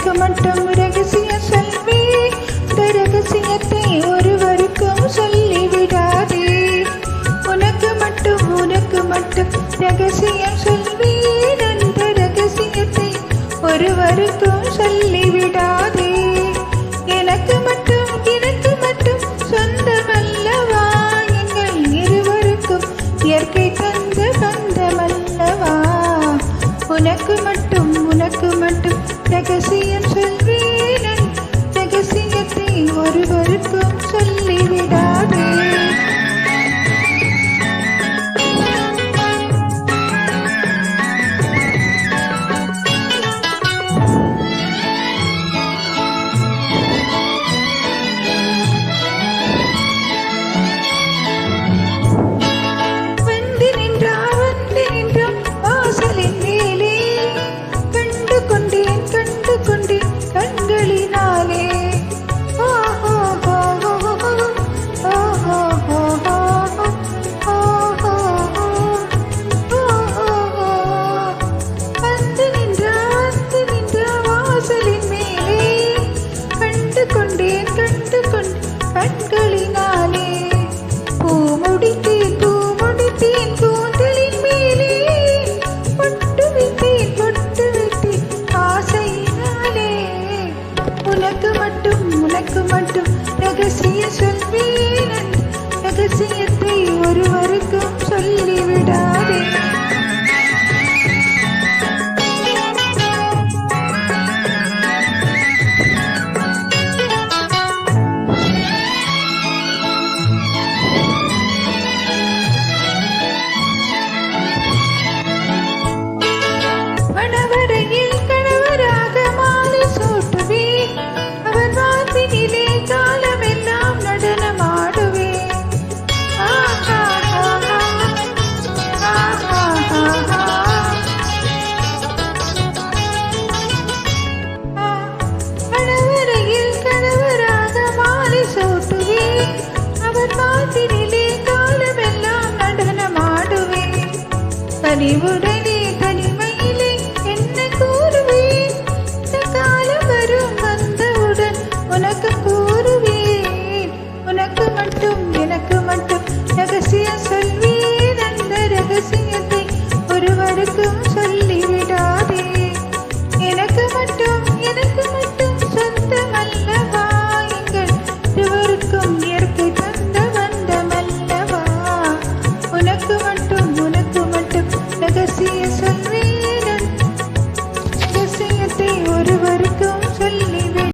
எனக்கு மட்டும் ரகசியம் சொல்வே, இந்த ரகசியத்தை ஒருவருக்கும் சொல்லிவிடாதே. உனக்கு மட்டும் ரகசியம் சொல்வேன், அந்த ரகசியத்தை ஒருவருக்கும் சொல்லிவிடாதே. எனக்கு மட்டும் சொந்தமல்லவா, எங்கள் இருவருக்கும் இயற்கை தந்த பந்தமல்லவா. உனக்கு மட்டும் ரகசியம் சொல்வேன், ரகசியத்தை ஒருவருக்கும் சொல்லிவிடாதே. கண்களினாலே பூமுடித்தேன் கூந்தலின் மேலே, பொட்டு வைத்தேன் ஆசையினாலே. உனக்கு மட்டும் ரகசியம் சொல்வேன், ரகசியத்தை ஒருவருக்கும் சொல்லிவிடாதே. பணிவுடை